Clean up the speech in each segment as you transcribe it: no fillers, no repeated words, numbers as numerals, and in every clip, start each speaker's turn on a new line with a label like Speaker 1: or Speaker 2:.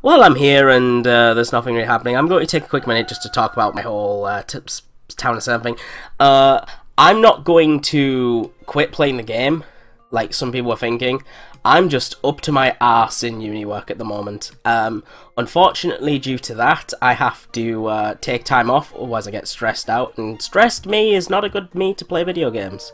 Speaker 1: While I'm here and there's nothing really happening, I'm going to take a quick minute just to talk about my whole Town of Salem thing. I'm not going to quit playing the game, like some people are thinking. I'm just up to my arse in uni work at the moment. Unfortunately, due to that, I have to take time off, otherwise I get stressed out, and stressed me is not a good me to play video games.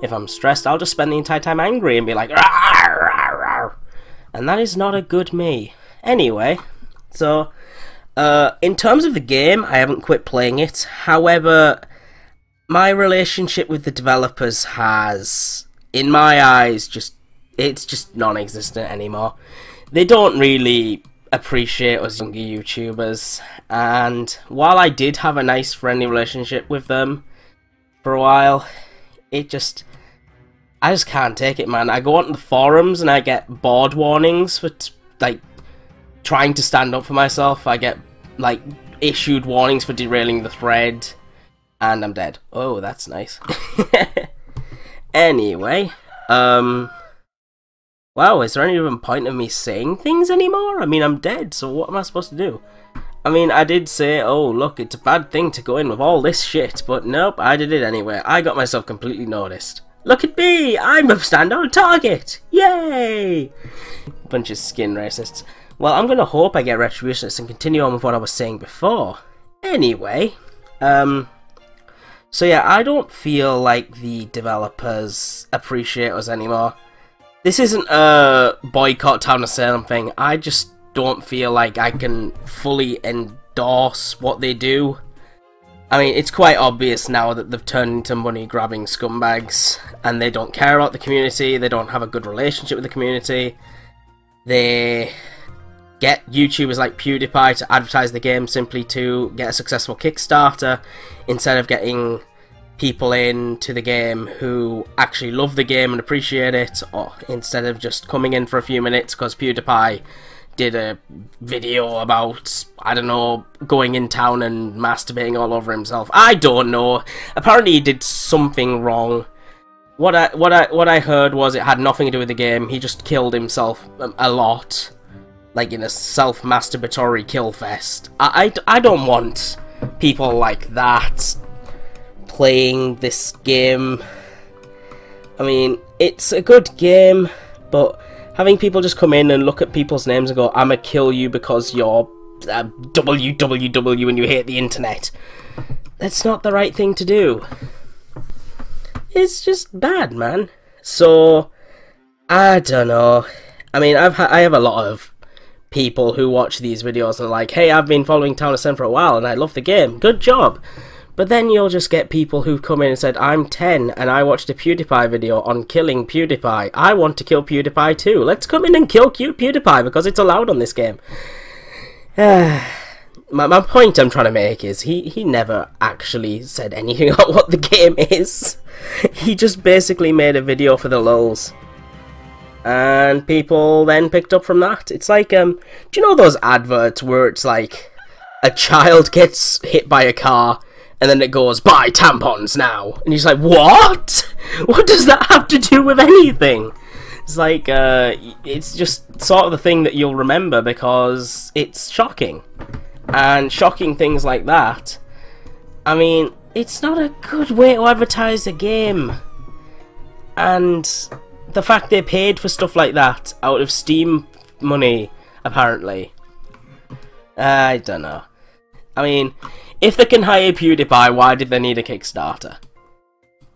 Speaker 1: If I'm stressed, I'll just spend the entire time angry and be like, "Rawr, rawr, rawr." And that is not a good me. Anyway, so, in terms of the game, I haven't quit playing it. However, my relationship with the developers has, in my eyes, it's just non-existent anymore. They don't really appreciate us younger YouTubers, and while I did have a nice friendly relationship with them for a while, I just can't take it, man. I go onto the forums and I get board warnings for, like, trying to stand up for myself. I get, like, issued warnings for derailing the thread, and I'm dead. Oh, that's nice. Anyway, wow, is there any even point of me saying things anymore? I mean, I'm dead, so what am I supposed to do? I mean, I did say, oh, look, it's a bad thing to go in with all this shit, but nope, I did it anyway. I got myself completely noticed. Look at me! I'm a stand-on target! Yay! Bunch of skin racists. Well, I'm gonna hope I get retribution and continue on with what I was saying before. Anyway, so yeah, I don't feel like the developers appreciate us anymore. This isn't a boycott Town of Salem thing. I just don't feel like I can fully endorse what they do. I mean, it's quite obvious now that they've turned into money-grabbing scumbags, and they don't care about the community, they don't have a good relationship with the community. They get YouTubers like PewDiePie to advertise the game simply to get a successful Kickstarter, instead of getting people into the game who actually love the game and appreciate it, or instead of just coming in for a few minutes because PewDiePie did a video about, I don't know, going in town and masturbating all over himself. I don't know. Apparently he did something wrong. What I heard was it had nothing to do with the game. He just killed himself a lot, like in a self-masturbatory kill fest. I don't want people like that playing this game. I mean, it's a good game, but having people just come in and look at people's names and go, "I'ma kill you because you're www and you hate the internet," that's not the right thing to do. It's just bad, man. So, I don't know. I mean, I have a lot of people who watch these videos and are like, "Hey, I've been following Town of Salem for a while and I love the game. Good job." But then you'll just get people who come in and said, "I'm 10 and I watched a PewDiePie video on killing PewDiePie. I want to kill PewDiePie too. Let's come in and kill PewDiePie because it's allowed on this game." My point I'm trying to make is he never actually said anything about what the game is. He just basically made a video for the lulz. And people then picked up from that. It's like, do you know those adverts where it's like a child gets hit by a car and then it goes, "Buy tampons now," and he's like, "What? What does that have to do with anything?" It's like, it's just sort of the thing that you'll remember because it's shocking. And shocking things like that, I mean, it's not a good way to advertise a game. And the fact they paid for stuff like that out of Steam money, apparently, I don't know. I mean, if they can hire PewDiePie, why did they need a Kickstarter?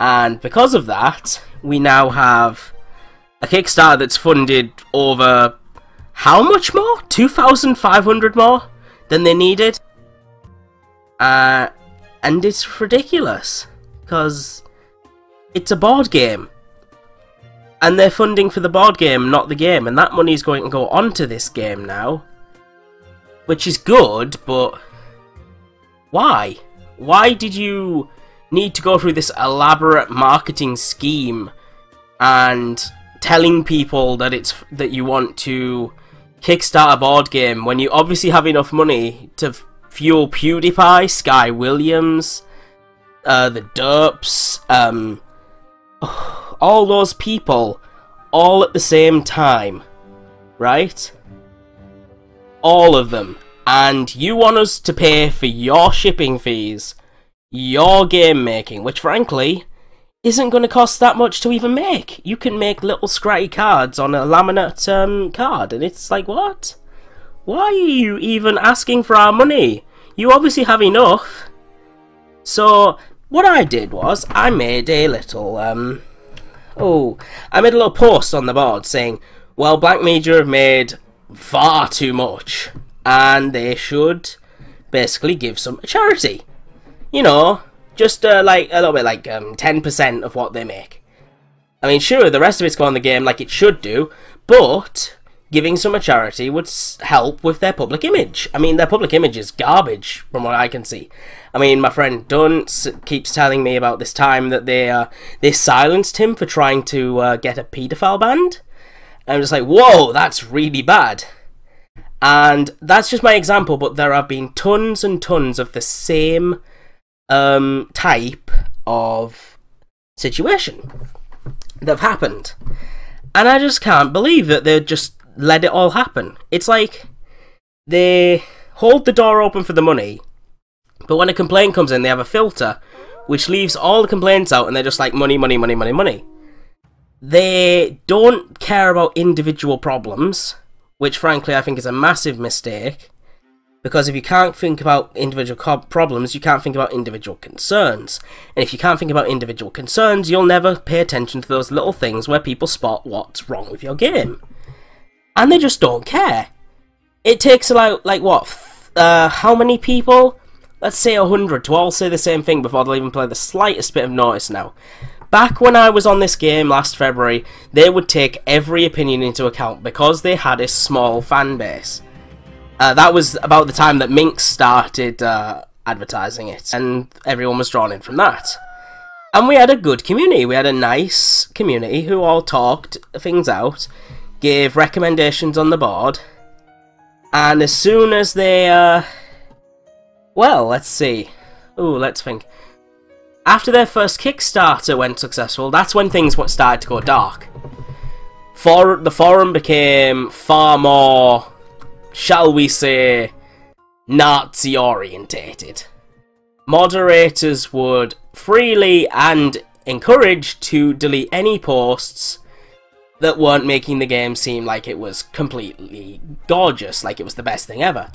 Speaker 1: And because of that, we now have a Kickstarter that's funded over how much more? 2,500 more than they needed? And it's ridiculous, because it's a board game. And they're funding for the board game, not the game, and that money is going to go onto this game now. Which is good, but why? Why did you need to go through this elaborate marketing scheme and telling people that you want to kickstart a board game when you obviously have enough money to fuel PewDiePie, Sky Williams, the Derps, all those people all at the same time, right? all of them, and you want us to pay for your shipping fees, your game making, which frankly isn't going to cost that much to even make. You can make little scratchy cards on a laminate card, and it's like, what? Why are you even asking for our money? You obviously have enough. So what I did was I made a little I made a little post on the board saying, well, Black Media have made far too much and they should basically give some charity. You know, just like a little bit like 10% of what they make. I mean, sure, the rest of it's gone the game like it should do, but giving some a charity would help with their public image. I mean, their public image is garbage from what I can see. I mean, my friend Dunce keeps telling me about this time that they silenced him for trying to get a paedophile banned. And I'm just like, whoa, that's really bad. And that's just my example, but there have been tons and tons of the same type of situation that have happened. And I just can't believe that they just let it all happen. It's like they hold the door open for the money, but when a complaint comes in, they have a filter which leaves all the complaints out, and they're just like money, money, money, money, money. They don't care about individual problems, which frankly I think is a massive mistake, because if you can't think about individual problems, you can't think about individual concerns. And if you can't think about individual concerns, you'll never pay attention to those little things where people spot what's wrong with your game. And they just don't care. It takes like what? How many people? Let's say 100 to all say the same thing before they'll even play the slightest bit of notice now. Back when I was on this game last February, they would take every opinion into account because they had a small fan base. That was about the time that Minx started advertising it, and everyone was drawn in from that. And we had a good community. We had a nice community who all talked things out, gave recommendations on the board, and as soon as they, well, let's see. Ooh, let's think. After their first Kickstarter went successful, that's when things started to go dark. The forum became far more, shall we say, Nazi-orientated. Moderators would freely and encouraged to delete any posts that weren't making the game seem like it was completely gorgeous, like it was the best thing ever.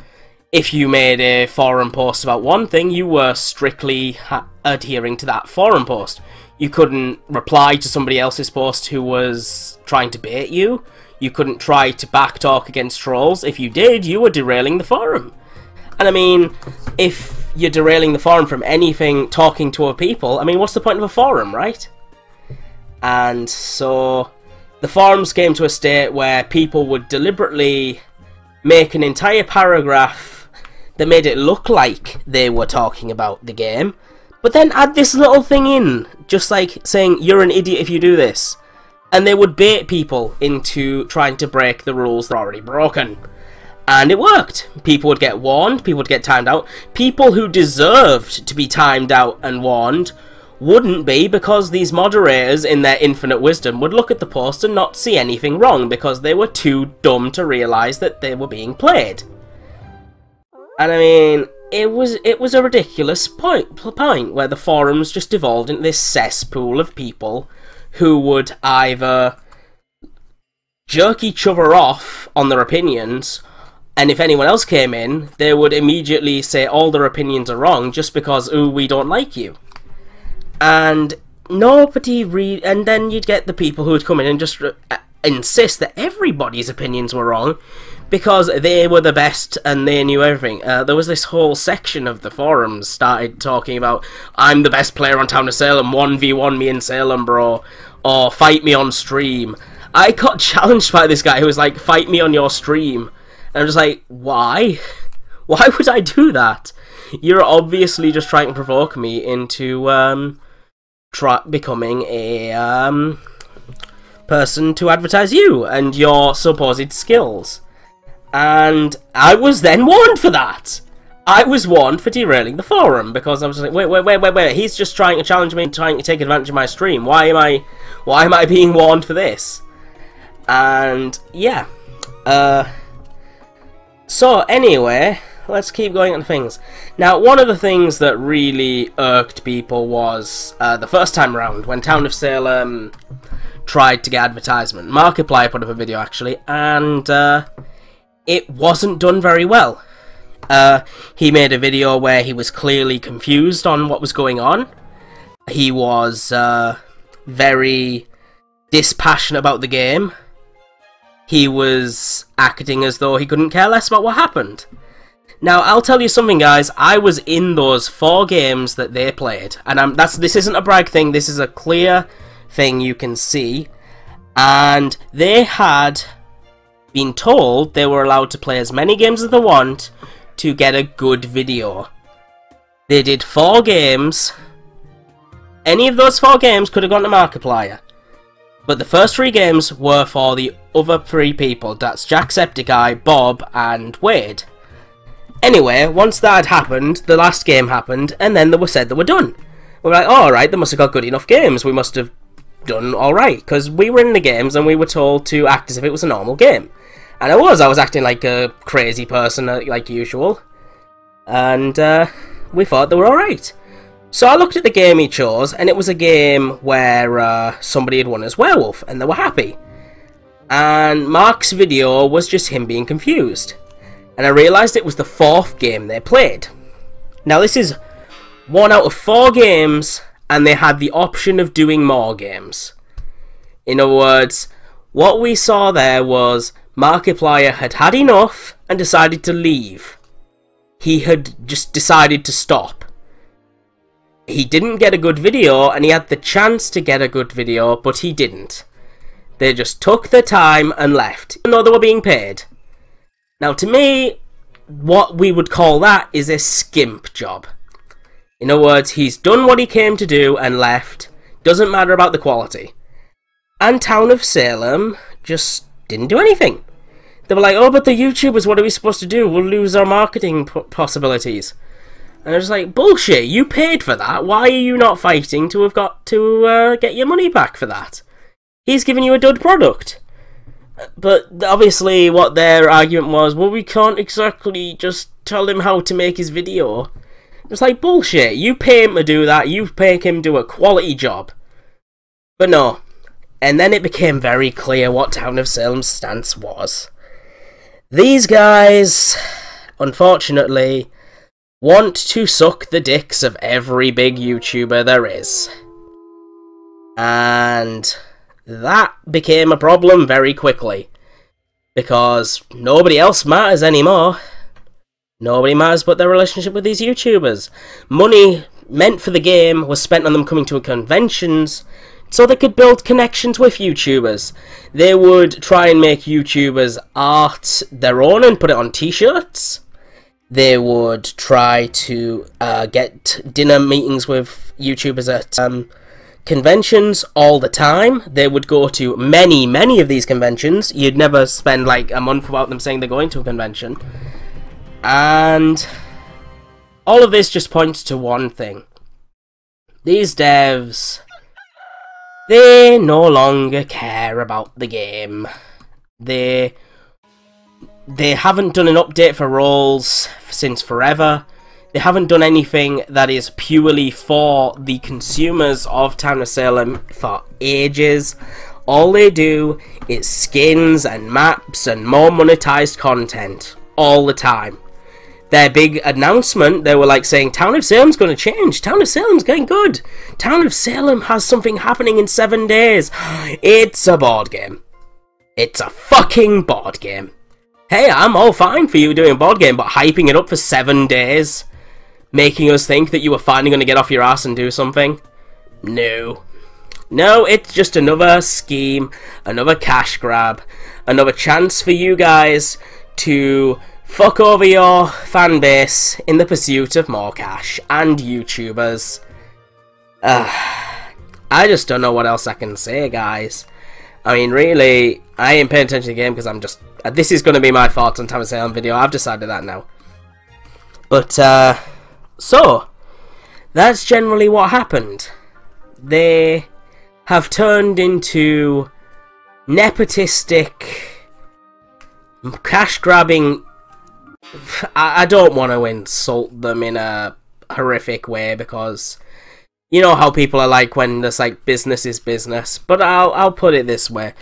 Speaker 1: If you made a forum post about one thing, you were strictly adhering to that forum post. You couldn't reply to somebody else's post who was trying to bait you. You couldn't try to backtalk against trolls. If you did, you were derailing the forum. And I mean, if you're derailing the forum from anything talking to other people, I mean, what's the point of a forum, right? And so the forums came to a state where people would deliberately make an entire paragraph that made it look like they were talking about the game, but then add this little thing in, just like saying, you're an idiot if you do this. And they would bait people into trying to break the rules that are already broken. And it worked. People would get warned, people would get timed out. People who deserved to be timed out and warned wouldn't be, because these moderators, in their infinite wisdom, would look at the post and not see anything wrong because they were too dumb to realise that they were being played. And I mean, it was a ridiculous point where the forums just devolved into this cesspool of people who would either jerk each other off on their opinions, and if anyone else came in, they would immediately say all their opinions are wrong just because, ooh, we don't like you. And nobody and then you'd get the people who would come in and just insist that everybody's opinions were wrong because they were the best and they knew everything. There was this whole section of the forums started talking about, I'm the best player on Town of Salem, 1v1 me in Salem, bro, or fight me on stream. I got challenged by this guy who was like, fight me on your stream. And I'm just like, why? Why would I do that? You're obviously just trying to provoke me into becoming a person to advertise you and your supposed skills. And I was then warned for that. I was warned for derailing the forum because I was like, wait, he's just trying to challenge me and trying to take advantage of my stream. Why am I being warned for this? And yeah, So anyway, let's keep going on things. Now, one of the things that really irked people was the first time round when Town of Salem tried to get advertisement. Markiplier put up a video actually, and it wasn't done very well. He made a video where he was clearly confused on what was going on. He was very dispassionate about the game. He was acting as though he couldn't care less about what happened. Now, I'll tell you something, guys. I was in those 4 games that they played, and this isn't a brag thing. This is a clear thing you can see. And they had been told they were allowed to play as many games as they want to get a good video. They did 4 games. Any of those 4 games could have gone to Markiplier. But the first 3 games were for the other 3 people. That's Jacksepticeye, Bob, and Wade. Anyway, once that had happened, the last game happened, and then they were said they were done. We were like, oh, alright, they must have got good enough games. We must have done alright. Because we were in the games, and we were told to act as if it was a normal game. And I was acting like a crazy person, like usual. And we thought they were alright. So I looked at the game he chose, and it was a game where somebody had won as werewolf, and they were happy. And Mark's video was just him being confused. And I realised it was the 4th game they played. Now this is 1 out of 4 games, and they had the option of doing more games. In other words, what we saw there was Markiplier had had enough and decided to leave. He had just decided to stop. He didn't get a good video, and he had the chance to get a good video, but he didn't. They just took their time and left, even though they were being paid. Now, to me, what we would call that is a skimp job. In other words, he's done what he came to do and left. Doesn't matter about the quality. And Town of Salem just didn't do anything. They were like, oh, but the YouTubers, what are we supposed to do? We'll lose our marketing possibilities. And I was like, bullshit, you paid for that. Why are you not fighting to have got to get your money back for that? He's giving you a dud product. But obviously what their argument was, well, we can't exactly just tell him how to make his video. It was like, bullshit, you pay him to do that, you pay him do a quality job. But no. And then it became very clear what Town of Salem's stance was. These guys, unfortunately, want to suck the dicks of every big YouTuber there is. And that became a problem very quickly. Because nobody else matters anymore. Nobody matters but their relationship with these YouTubers. Money meant for the game was spent on them coming to conventions so they could build connections with YouTubers. They would try and make YouTubers art their own and put it on t-shirts. They would try to get dinner meetings with YouTubers at conventions all the time. They would go to many of these conventions. You'd never spend like a month without them saying they're going to a convention. And all of this just points to one thing. These devs, they no longer care about the game. They haven't done an update for roles since forever. They haven't done anything that is purely for the consumers of Town of Salem for ages. All they do is skins and maps and more monetized content all the time. Their big announcement, they were like saying, Town of Salem's going to change. Town of Salem's getting good. Town of Salem has something happening in 7 days. It's a board game. It's a fucking board game. Hey, I'm all fine for you doing a board game, but hyping it up for 7 days, making us think that you were finally going to get off your ass and do something? No. No, it's just another scheme, another cash grab, another chance for you guys to fuck over your fan base in the pursuit of more cash and YouTubers. I just don't know what else I can say, guys. I mean, really, I ain't paying attention to the game because I'm just... this is going to be my thoughts on Town of Salem video. I've decided that now. But, so, that's generally what happened. They have turned into nepotistic, cash-grabbing I don't want to insult them in a horrific way, because you know how people are like when there's like business is business. But I'll put it this way: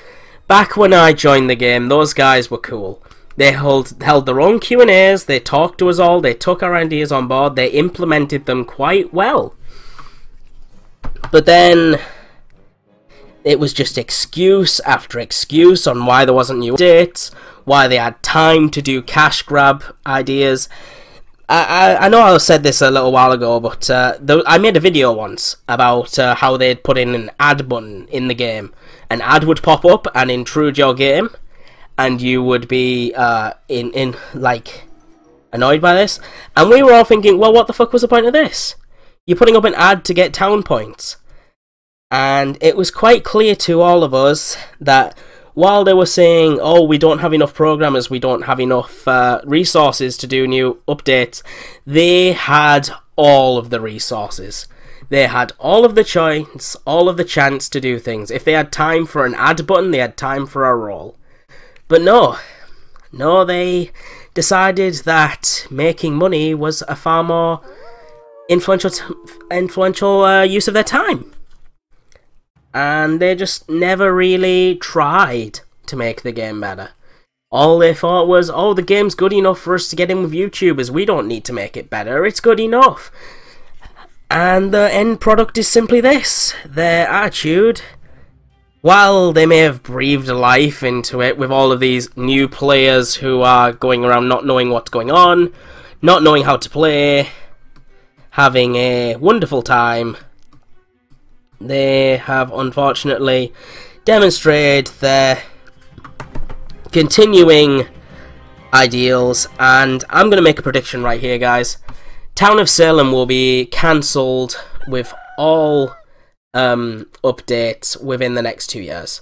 Speaker 1: back when I joined the game, those guys were cool. They held their own Q&As. They talked to us all. They took our ideas on board. They implemented them quite well. But then it was just excuse after excuse on why there wasn't new updates, why they had time to do cash grab ideas. I know I said this a little while ago, but I made a video once about how they'd put in an ad button in the game. An ad would pop up and intrude your game, and you would be like annoyed by this. And we were all thinking, well, what the fuck was the point of this? You're putting up an ad to get town points. And it was quite clear to all of us that while they were saying, oh, we don't have enough programmers, we don't have enough resources to do new updates, they had all of the resources. They had all of the choice, all of the chance to do things. If they had time for an ad button, they had time for a role. But no, they decided that making money was a far more influential use of their time. And they just never really tried to make the game better. All they thought was, oh, the game's good enough for us to get in with YouTubers. We don't need to make it better. It's good enough. And the end product is simply this. Their attitude, while they may have breathed life into it with all of these new players who are going around not knowing what's going on, not knowing how to play, having a wonderful time, they have unfortunately demonstrated their continuing ideals, and I'm going to make a prediction right here, guys. Town of Salem will be cancelled with all updates within the next 2 years.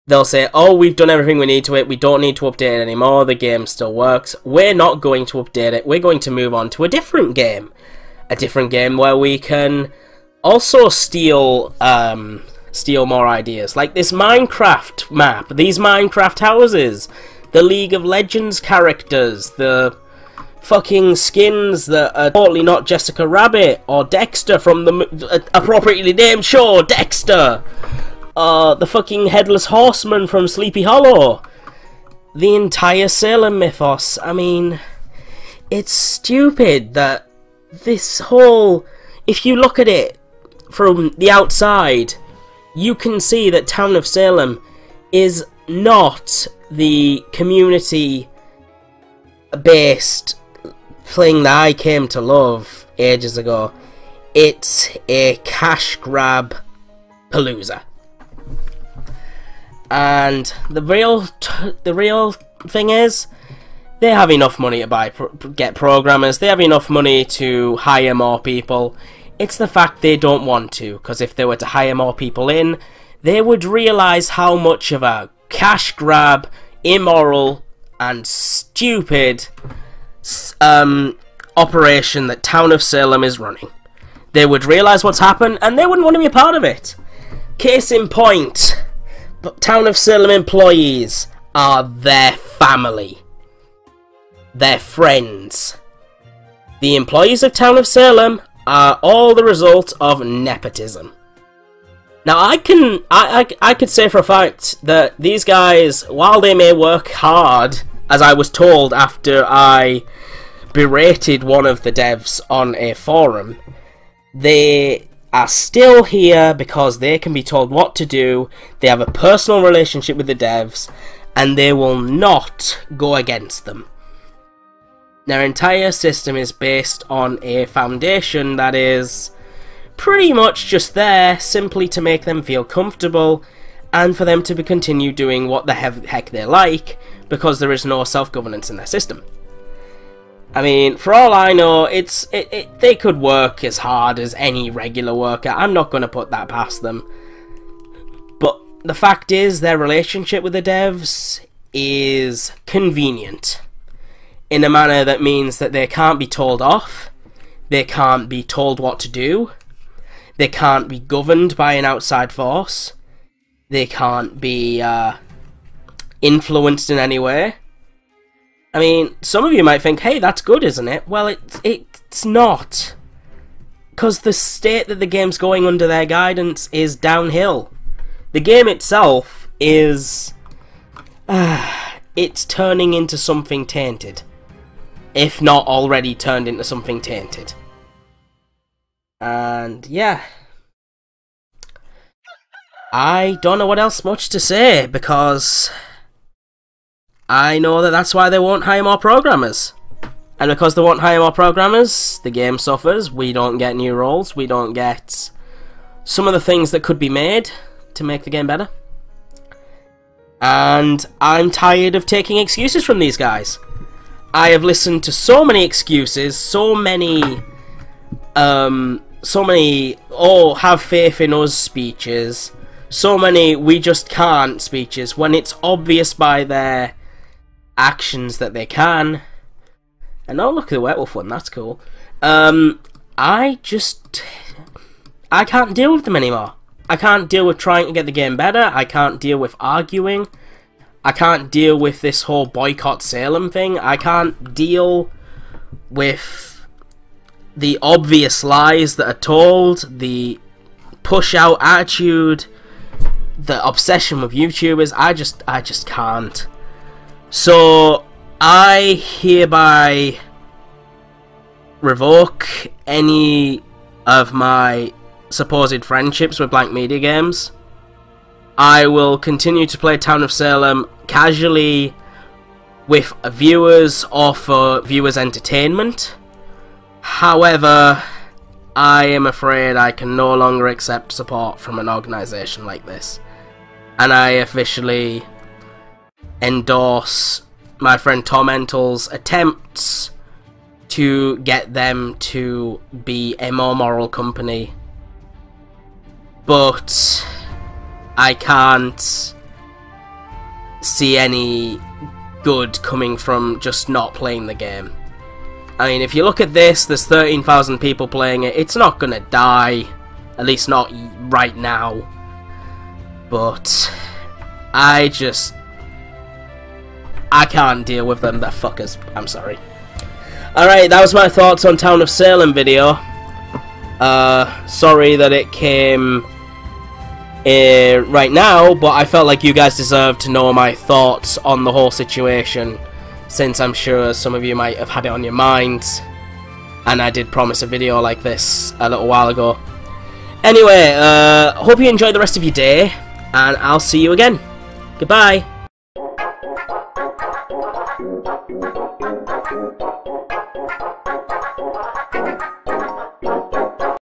Speaker 1: They'll say, oh, we've done everything we need to it, we don't need to update it anymore, the game still works, we're not going to update it, we're going to move on to a different game. A different game where we can also steal more ideas, like this Minecraft map, these Minecraft houses, the League of Legends characters, the fucking skins that are totally not Jessica Rabbit or Dexter from the appropriately named show Dexter, the fucking Headless Horseman from Sleepy Hollow, the entire Salem mythos. I mean, it's stupid that this whole, if you look at it from the outside, you can see that Town of Salem is not the community-based thing that I came to love ages ago. It's a cash grab palooza. And the real thing is, they have enough money to get programmers, they have enough money to hire more people. It's the fact they don't want to, because if they were to hire more people in, they would realise how much of a cash grab, immoral and stupid operation that Town of Salem is running. They would realise what's happened and they wouldn't want to be a part of it. Case in point, Town of Salem employees are their family, their friends. The employees of Town of Salem are all the result of nepotism. Now I could say for a fact that these guys, while they may work hard, as I was told after I berated one of the devs on a forum, they are still here because they can be told what to do, they have a personal relationship with the devs, and they will not go against them. Their entire system is based on a foundation that is pretty much just there simply to make them feel comfortable and for them to continue doing what the heck they like, because there is no self-governance in their system. I mean, for all I know, they could work as hard as any regular worker. I'm not going to put that past them. But the fact is, their relationship with the devs is convenient, in a manner that means that they can't be told off, they can't be told what to do, they can't be governed by an outside force, they can't be influenced in any way. I mean, some of you might think, hey, that's good, isn't it? Well, it's not. Because the state that the game's going under their guidance is downhill. The game itself is... it's turning into something tainted. If not already turned into something tainted. And, yeah. I don't know what else much to say, because I know that that's why they won't hire more programmers. And because they won't hire more programmers, the game suffers. We don't get new roles. We don't get some of the things that could be made to make the game better. And I'm tired of taking excuses from these guys. I have listened to so many excuses, so many, oh, have faith in us speeches, so many we just can't speeches, when it's obvious by their actions that they can. And oh, look at the werewolf one, that's cool. I can't deal with them anymore. I can't deal with trying to get the game better. I can't deal with arguing. I can't deal with this whole boycott Salem thing. I can't deal with the obvious lies that are told, the push-out attitude, the obsession with YouTubers. I just can't. So I hereby revoke any of my supposed friendships with Blank Media Games. I will continue to play Town of Salem casually with viewers or for viewers' entertainment. However, I am afraid I can no longer accept support from an organisation like this. And I officially endorse my friend Tormental's attempts to get them to be a more moral company. But I can't see any good coming from just not playing the game. I mean, if you look at this, there's 13,000 people playing it. It's not gonna die, at least not right now. But I can't deal with them, they're fuckers. I'm sorry. Alright, that was my thoughts on Town of Salem video. Sorry that it came right now, but I felt like you guys deserved to know my thoughts on the whole situation, since I'm sure some of you might have had it on your minds, and I did promise a video like this a little while ago. Anyway, hope you enjoy the rest of your day, and I'll see you again. Goodbye.